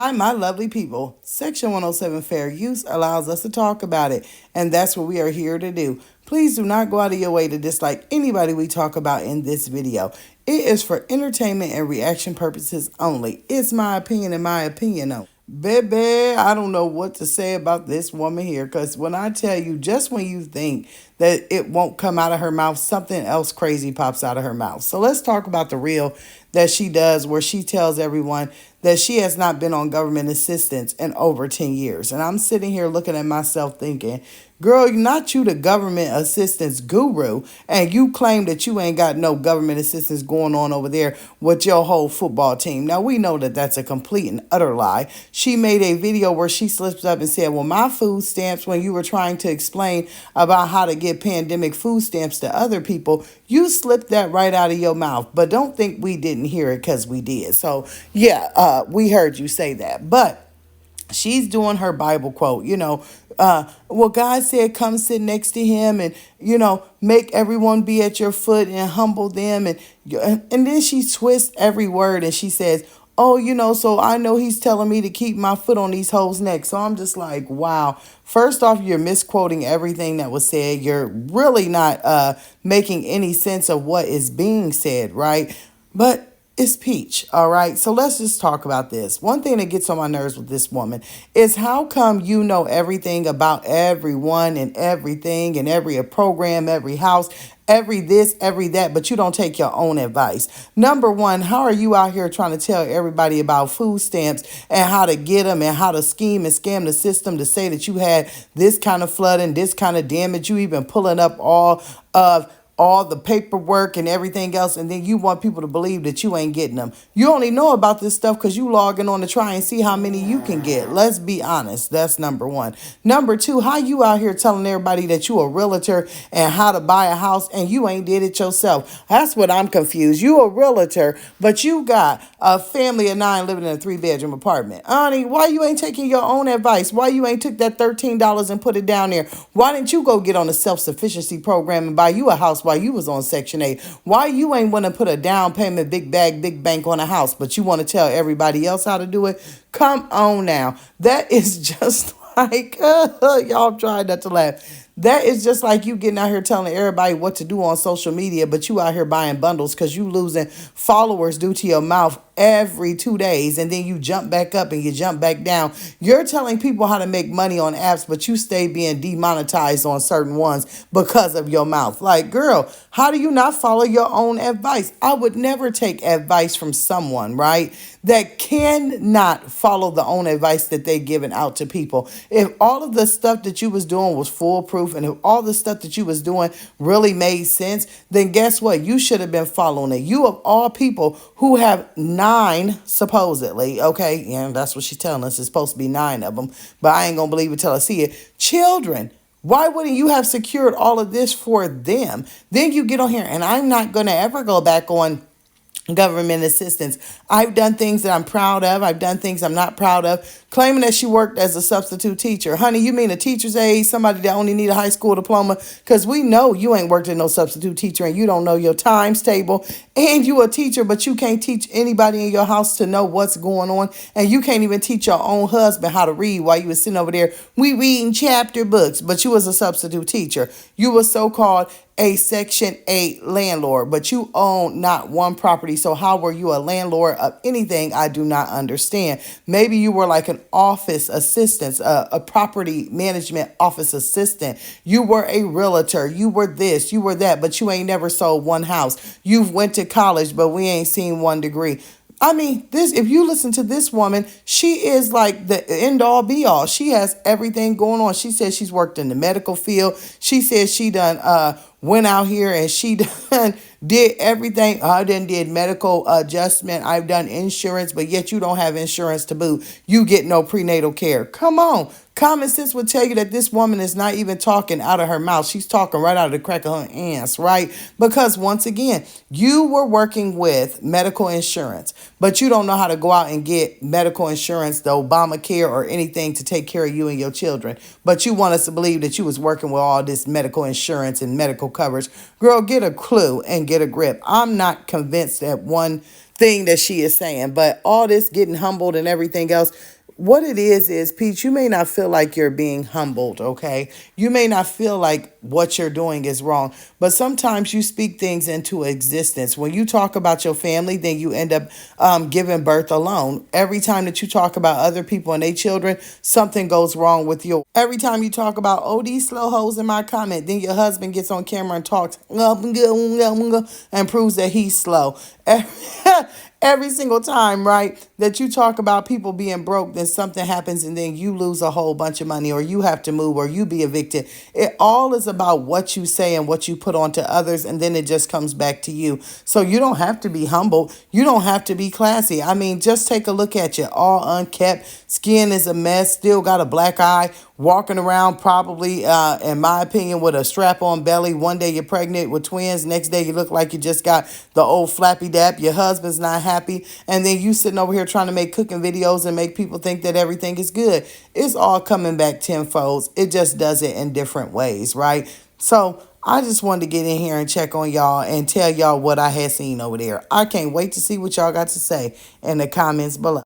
Hi, my lovely people. Section 107 Fair Use allows us to talk about it, and that's what we are here to do. Please do not go out of your way to dislike anybody we talk about in this video. It is for entertainment and reaction purposes only. It's my opinion and my opinion only. Baby, I don't know what to say about this woman here because when I tell you, just when you think that it won't come out of her mouth, something else crazy pops out of her mouth. So let's talk about the reel that she does where she tells everyone that she has not been on government assistance in over 10 years. And I'm sitting here looking at myself thinking, girl, not you the government assistance guru, and you claim that you ain't got no government assistance going on over there with your whole football team. Now, we know that that's a complete and utter lie. She made a video where she slips up and said, well, my food stamps, when you were trying to explain about how to get pandemic food stamps to other people, you slipped that right out of your mouth. But don't think we didn't hear it because we did. So, yeah, we heard you say that. But she's doing her Bible quote, well, God said, come sit next to him and, make everyone be at your foot and humble them. And then she twists every word and she says, oh, so I know he's telling me to keep my foot on these hoes' necks. So I'm just like, wow. First off, you're misquoting everything that was said. You're really not making any sense of what is being said, right? But it's Peach, all right? So let's just talk about this. One thing that gets on my nerves with this woman is how come you know everything about everyone and everything and every program, every house, every this, every that, but you don't take your own advice. Number one, how are you out here trying to tell everybody about food stamps and how to get them and how to scheme and scam the system to say that you had this kind of flooding, this kind of damage, you even pulling up all the paperwork and everything else, and then you want people to believe that you ain't getting them. You only know about this stuff because you logging on to try and see how many you can get. Let's be honest. That's number one. Number two, how you out here telling everybody that you a realtor and how to buy a house and you ain't did it yourself? That's what I'm confused. You a realtor, but you got a family of 9 living in a 3-bedroom apartment. Honey, why you ain't taking your own advice? Why you ain't took that $13 and put it down there? Why didn't you go get on the self-sufficiency program and buy you a house while you was on Section 8? Why you ain't want to put a down payment, big bag, big bank on a house, but you want to tell everybody else how to do it? Come on now. That is just like, y'all try not to laugh. That is just like you getting out here telling everybody what to do on social media, but you out here buying bundles because you losing followers due to your mouth every 2 days, and then you jump back up and you jump back down. You're telling people how to make money on apps, but you stay being demonetized on certain ones because of your mouth. Like, girl, how do you not follow your own advice? I would never take advice from someone, right, that cannot follow the own advice that they giving out to people. If all of the stuff that you was doing was foolproof and if all the stuff that you was doing really made sense, then guess what? You should have been following it. You of all people who have 9, supposedly, okay, and that's what she's telling us. It's supposed to be 9 of them, but I ain't gonna believe it till I see it. Children. Why wouldn't you have secured all of this for them? Then you get on here, and I'm not gonna ever go back on government assistance. I've done things that I'm proud of. I've done things I'm not proud of. Claiming that she worked as a substitute teacher. Honey, you mean a teacher's aide, somebody that only need a high school diploma? Because we know you ain't worked as no substitute teacher and you don't know your times table. And you a teacher, but you can't teach anybody in your house to know what's going on. And you can't even teach your own husband how to read while you was sitting over there. We reading chapter books, but you was a substitute teacher. You was so-called a Section 8 landlord, but you own not one property. So how were you a landlord of anything? I do not understand. Maybe you were like an office assistant, a property management office assistant. You were a realtor. You were this, you were that, but you ain't never sold one house. You've went to college, but we ain't seen one degree. I mean, this, if you listen to this woman, she is like the end all be all. She has everything going on. She says she's worked in the medical field. She says she done went out here and she done did everything. I done did medical adjustment. I've done insurance, but yet you don't have insurance to boot. You get no prenatal care. Come on. Common sense would tell you that this woman is not even talking out of her mouth. She's talking right out of the crack of her ass, right? Because once again, you were working with medical insurance, but you don't know how to go out and get medical insurance, the Obamacare or anything to take care of you and your children. But you want us to believe that you was working with all this medical insurance and medical coverage. Girl, get a clue and get a grip. I'm not convinced that one thing that she is saying. But all this getting humbled and everything else, what it is, Peach, you may not feel like you're being humbled, okay? You may not feel like what you're doing is wrong, but sometimes you speak things into existence. When you talk about your family, then you end up giving birth alone. Every time that you talk about other people and their children, something goes wrong with you. Every time you talk about, oh, these slow hoes in my comment, then your husband gets on camera and talks and proves that he's slow. Every single time, right, that you talk about people being broke, then something happens and then you lose a whole bunch of money, or you have to move, or you be evicted. It all is about what you say and what you put on to others, and then it just comes back to you. So you don't have to be humble. You don't have to be classy. I mean, just take a look at you. All unkept. Skin is a mess. Still got a black eye. Walking around probably, in my opinion, with a strap-on belly. One day you're pregnant with twins. Next day you look like you just got the old flappy dap. Your husband's not happy. And then you sitting over here trying to make cooking videos and make people think that everything is good. It's all coming back tenfold. It just does it in different ways, right? So I just wanted to get in here and check on y'all and tell y'all what I had seen over there. I can't wait to see what y'all got to say in the comments below.